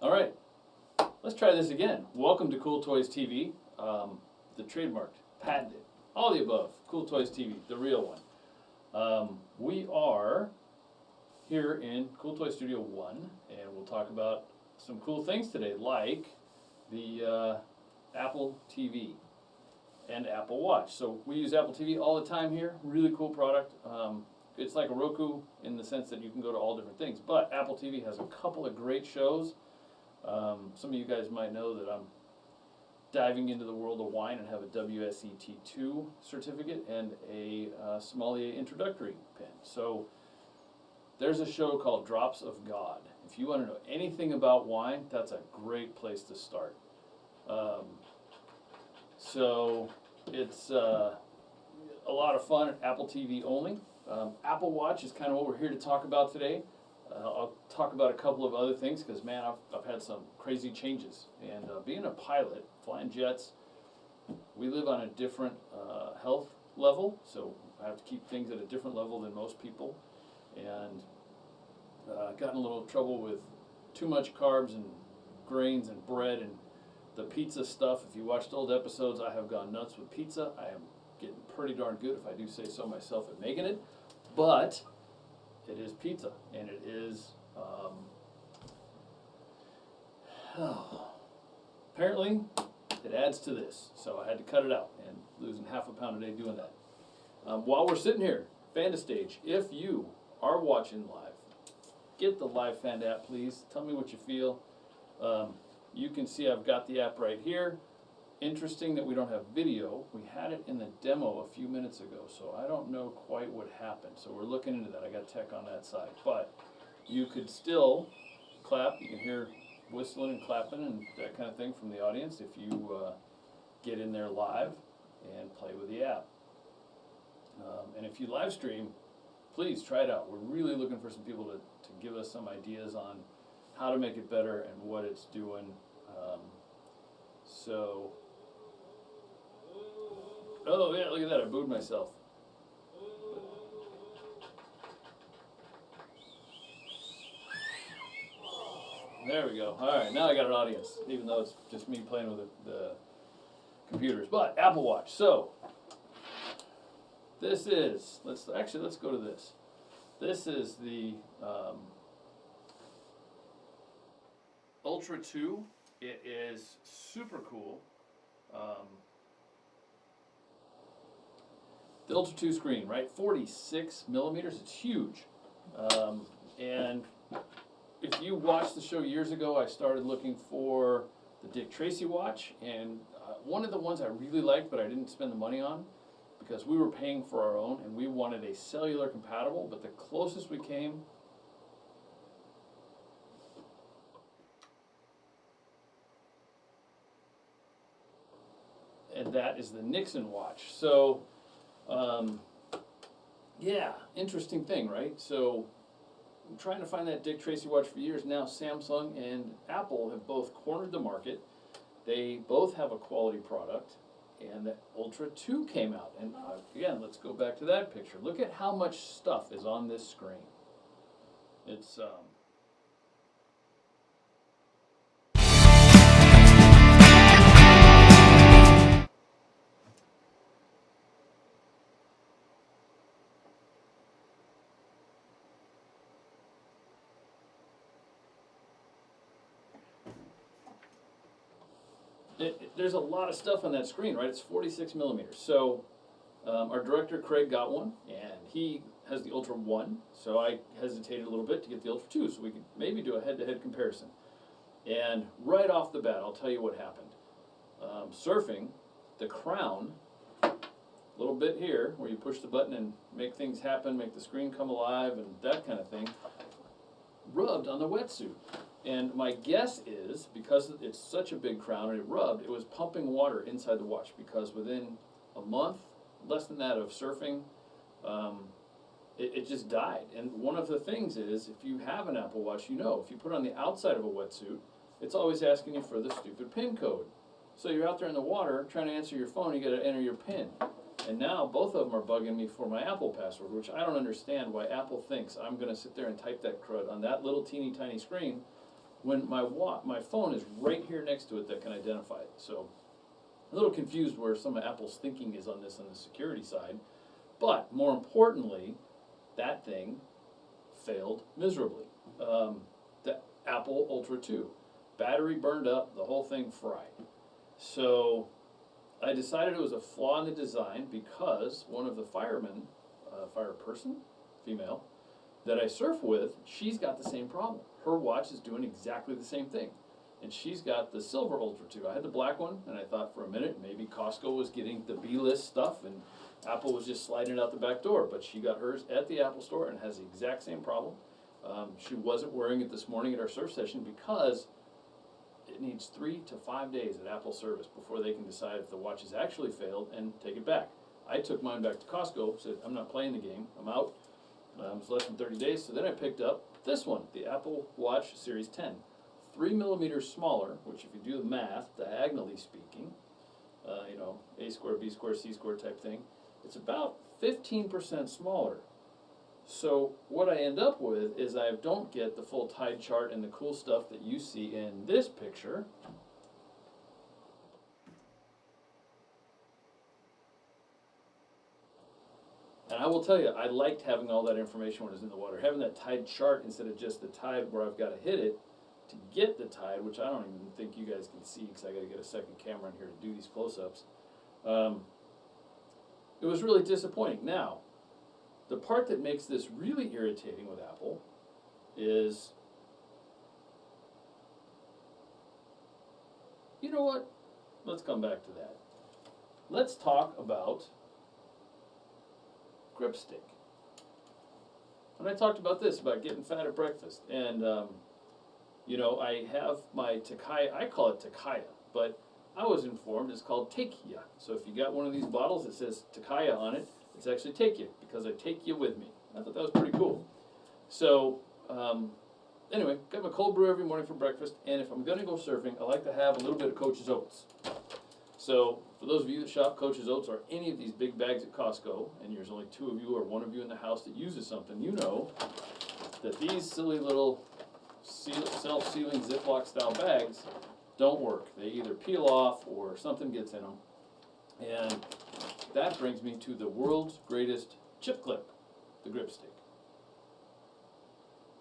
All right, let's try this again. Welcome to CoolToys TV, the trademarked, patented, all the above, CoolToys TV, the real one. We are here in CoolToys Studio 1, and we'll talk about some cool things today, like the Apple TV and Apple Watch. So we use Apple TV all the time here, really cool product. It's like a Roku in the sense that you can go to all different things, but Apple TV has a couple of great shows. Some of you guys might know that I'm diving into the world of wine and have a WSET2 certificate and a sommelier introductory pin. So there's a show called Drops of God. If you want to know anything about wine, that's a great place to start. So it's a lot of fun, Apple TV only. Apple Watch is kind of what we're here to talk about today. I'll talk about a couple of other things because, man, I've had some crazy changes. And being a pilot, flying jets, we live on a different health level, so I have to keep things at a different level than most people. And gotten a little trouble with too much carbs and grains and bread and the pizza stuff. If you watched old episodes, I have gone nuts with pizza. I am getting pretty darn good, if I do say so myself, at making it. But it is pizza, and it is apparently it adds to this, so I had to cut it out, and losing half a pound a day doing that. While we're sitting here, Fan2Stage, if you are watching live, get the LiveFan App, please. Tell me what you feel. You can see I've got the app right here. Interesting that we don't have video. We had it in the demo a few minutes ago, so I don't know quite what happened. So we're looking into that. I got tech on that side. But you could still clap. You can hear whistling and clapping and that kind of thing from the audience if you get in there live and play with the app. And if you live stream, please try it out. We're really looking for some people to give us some ideas on how to make it better and what it's doing. Oh yeah, look at that, I booed myself. There we go. All right, now I got an audience, even though it's just me playing with the computers. But Apple Watch. So this is, let's go to this. This is the Ultra 2. It is super cool. The Ultra 2 screen, right? 46 millimeters, it's huge. And if you watched the show years ago, I started looking for the Dick Tracy watch, and one of the ones I really liked, but I didn't spend the money on, because we were paying for our own, and we wanted a cellular compatible, but the closest we came, and that is the Nixon watch. So, yeah, interesting thing, right? So, I'm trying to find that Dick Tracy watch for years now. Samsung and Apple have both cornered the market. They both have a quality product, and the Ultra 2 came out. And again, let's go back to that picture. Look at how much stuff is on this screen. It's there's a lot of stuff on that screen, right? It's 46 millimeters. So our director, Craig, got one, and he has the Ultra 1, so I hesitated a little bit to get the Ultra 2, so we could maybe do a head-to-head comparison. And right off the bat, I'll tell you what happened. Surfing, the crown, a little bit here, where you push the button and make things happen, make the screen come alive, and that kind of thing, rubbed on the wetsuit. And my guess is, because it's such a big crown and it rubbed, it was pumping water inside the watch, because within a month, less than that, of surfing, it just died. And one of the things is, if you have an Apple Watch, you know, if you put it on the outside of a wetsuit, it's always asking you for the stupid PIN code. So you're out there in the water trying to answer your phone, you got to enter your PIN. And now both of them are bugging me for my Apple password, which I don't understand why Apple thinks I'm going to sit there and type that crud on that little teeny tiny screen when my phone is right here next to it that can identify it. So a little confused where some of Apple's thinking is on this on the security side. But more importantly, that thing failed miserably. The Apple Ultra 2. Battery burned up, the whole thing fried. So I decided it was a flaw in the design because one of the firemen, fire person, female, that I surf with, she's got the same problem. Her watch is doing exactly the same thing. And she's got the silver Ultra 2. I had the black one, and I thought for a minute maybe Costco was getting the B-list stuff and Apple was just sliding it out the back door. But she got hers at the Apple store and has the exact same problem. She wasn't wearing it this morning at our surf session because it needs 3 to 5 days at Apple service before they can decide if the watch has actually failed and take it back. I took mine back to Costco, said I'm not playing the game, I'm out. It was less than 30 days, so then I picked up this one, the Apple Watch Series 10. 3 millimeters smaller, which if you do the math, diagonally speaking, you know, A squared, B squared, C squared type thing, it's about 15% smaller. So what I end up with is I don't get the full tide chart and the cool stuff that you see in this picture. And I will tell you, I liked having all that information when it was in the water. Having that tide chart instead of just the tide where I've got to hit it to get the tide, which I don't even think you guys can see because I got to get a second camera in here to do these close-ups. It was really disappointing. Now, the part that makes this really irritating with Apple is, you know what? Let's come back to that. Let's talk about Gripstick. And I talked about this, about getting fat at breakfast. And, you know, I have my Takaya, I call it Takaya, but I was informed it's called Take-Ya. So if you got one of these bottles that says Takaya on it, it's actually Take-Ya, because I take you with me. I thought that was pretty cool. So, anyway, got my cold brew every morning for breakfast, and if I'm going to go surfing, I like to have a little bit of Coach's Oats. So, for those of you that shop Coach's Oats or any of these big bags at Costco, and there's only 2 of you or 1 of you in the house that uses something, you know that these silly little self-sealing Ziploc style bags don't work. They either peel off or something gets in them. And that brings me to the world's greatest chip clip, the Gripstick.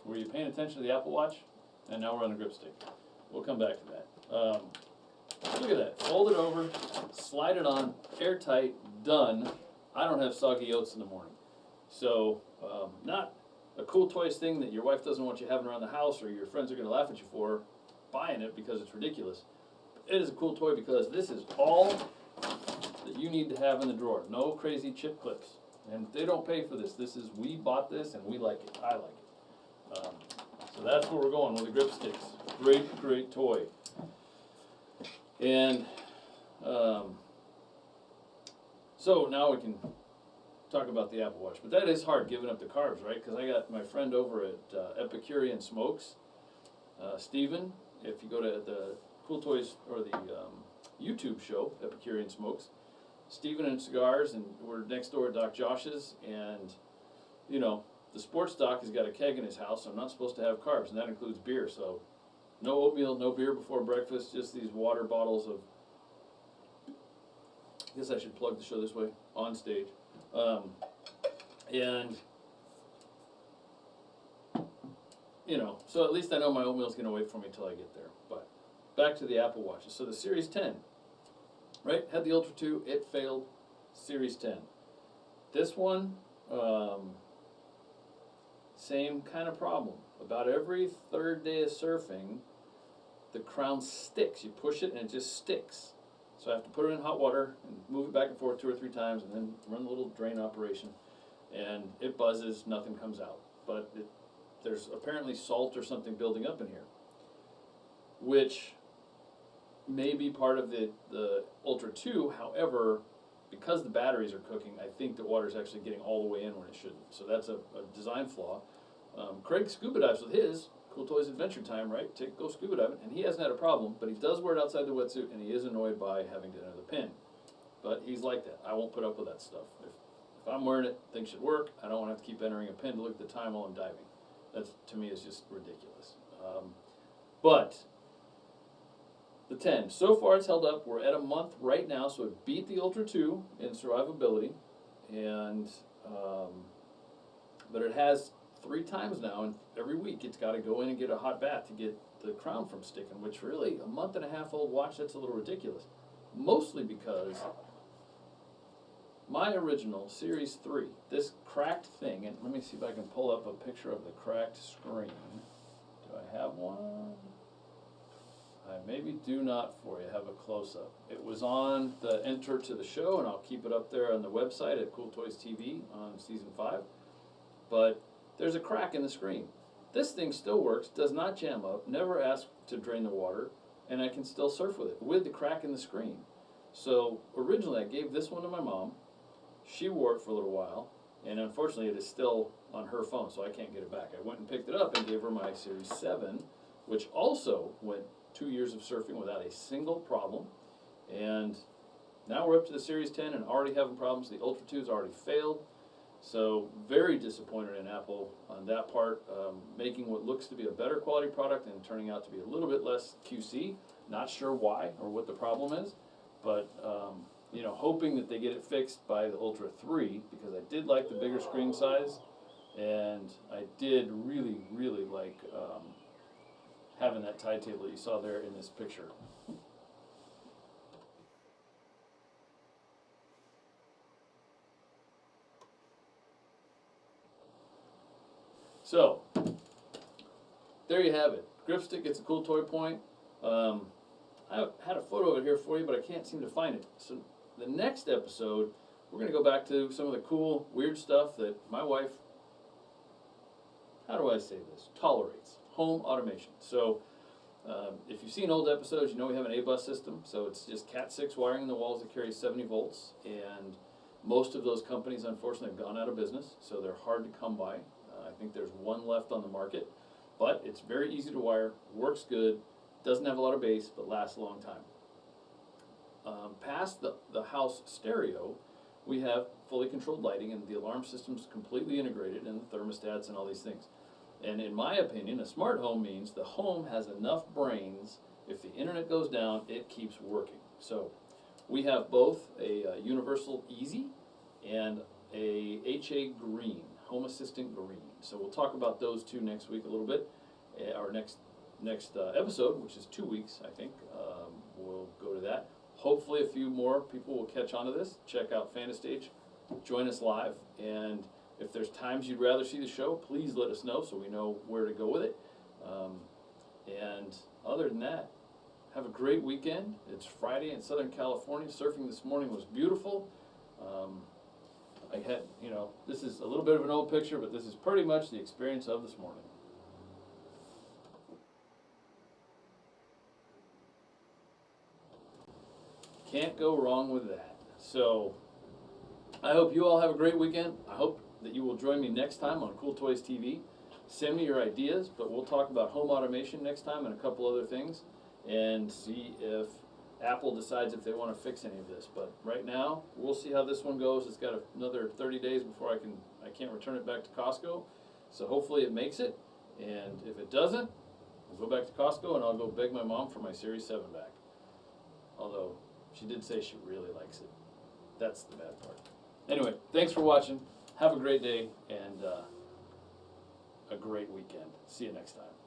Were you paying attention to the Apple Watch? And now we're on the Gripstick. We'll come back to that. Look at that. Fold it over, slide it on, airtight, done. I don't have soggy oats in the morning. So, not a CoolToys thing that your wife doesn't want you having around the house or your friends are going to laugh at you for buying it because it's ridiculous. It is a cool toy because this is all that you need to have in the drawer. No crazy chip clips. And they don't pay for this. This is, we bought this and we like it. I like it. So that's where we're going with the Gripsticks. Great, great toy. And so now we can talk about the Apple Watch. But that is hard, giving up the carbs, right? Because I got my friend over at Epicurean Smokes, Steven. If you go to the CoolToys or the YouTube show, Epicurean Smokes, Steven and Cigars, and we're next door at Doc Josh's, and, you know, the sports doc has got a keg in his house, so I'm not supposed to have carbs, and that includes beer. So no oatmeal, no beer before breakfast, just these water bottles of, I guess I should plug the show this way, OnStage. And, you know, so at least I know my oatmeal's going to wait for me until I get there. But back to the Apple Watches. So the Series 10, right, had the Ultra 2, it failed. Series 10. This one, same kind of problem. About every 3rd day of surfing, the crown sticks. You push it and it just sticks. So I have to put it in hot water and move it back and forth 2 or 3 times and then run the little drain operation. And it buzzes, nothing comes out. But there's apparently salt or something building up in here, which may be part of the Ultra 2. However, because the batteries are cooking, I think the water is actually getting all the way in when it shouldn't. So that's a design flaw. Craig scuba dives with his CoolToys Adventure Time, right? Go scuba diving, and he hasn't had a problem, but he does wear it outside the wetsuit, and he is annoyed by having to enter the pin. But he's like that. I won't put up with that stuff. If I'm wearing it, things should work. I don't want to have to keep entering a pin to look at the time while I'm diving. That, to me, is just ridiculous. But the 10, so far it's held up. We're at a month right now, so it beat the Ultra 2 in survivability, and but it has 3 times now, and every week it's got to go in and get a hot bath to get the crown from sticking, which really, a month-and-a-half-old watch, that's a little ridiculous. Mostly because my original Series 3, this cracked thing, and let me see if I can pull up a picture of the cracked screen. Do I have one? I maybe do not for you, have a close-up. It was on the enter to the show, and I'll keep it up there on the website at CoolToys TV on Season 5. But there's a crack in the screen. This thing still works, does not jam up, never asks to drain the water, and I can still surf with it, with the crack in the screen. So originally I gave this one to my mom. She wore it for a little while, and unfortunately it is still on her phone, so I can't get it back. I went and picked it up and gave her my Series 7, which also went 2 years of surfing without a single problem. And now we're up to the Series 10 and already having problems. The Ultra 2's already failed. So very disappointed in Apple on that part, making what looks to be a better quality product and turning out to be a little bit less QC. Not sure why or what the problem is, but you know, hoping that they get it fixed by the Ultra 3, because I did like the bigger screen size, and I did really, really like having that tide table that you saw there in this picture. So, there you have it. Gripstick, it's a cool toy point. I had a photo of it here for you, but I can't seem to find it. So the next episode, we're going to go back to some of the cool, weird stuff that my wife, how do I say this, tolerates. Home automation. So if you've seen old episodes, you know we have an A-bus system. So it's just Cat 6 wiring in the walls that carries 70 volts. And most of those companies, unfortunately, have gone out of business. So they're hard to come by. I think there's one left on the market, but it's very easy to wire, works good, doesn't have a lot of bass, but lasts a long time. Past the house stereo, we have fully controlled lighting, and the alarm system's completely integrated, and the thermostats and all these things. And in my opinion, a smart home means the home has enough brains. If the internet goes down, it keeps working. So we have both a Universal Easy and a HA Green, Home Assistant Green. So we'll talk about those two next week a little bit. Our next episode, which is 2 weeks, I think, we'll go to that. Hopefully a few more people will catch on to this. Check out Fan2Stage. Join us live. And if there's times you'd rather see the show, please let us know so we know where to go with it. And other than that, have a great weekend. It's Friday in Southern California. Surfing this morning was beautiful. I had, you know, this is a little bit of an old picture, but this is pretty much the experience of this morning. Can't go wrong with that. So, I hope you all have a great weekend. I hope that you will join me next time on CoolToys TV. Send me your ideas, but we'll talk about home automation next time and a couple other things, and see if Apple decides if they want to fix any of this. But right now, we'll see how this one goes. It's got another 30 days before I can't return it back to Costco. So hopefully it makes it. And if it doesn't, we'll go back to Costco and I'll go beg my mom for my Series 7 back. Although she did say she really likes it. That's the bad part. Anyway, thanks for watching. Have a great day and a great weekend. See you next time.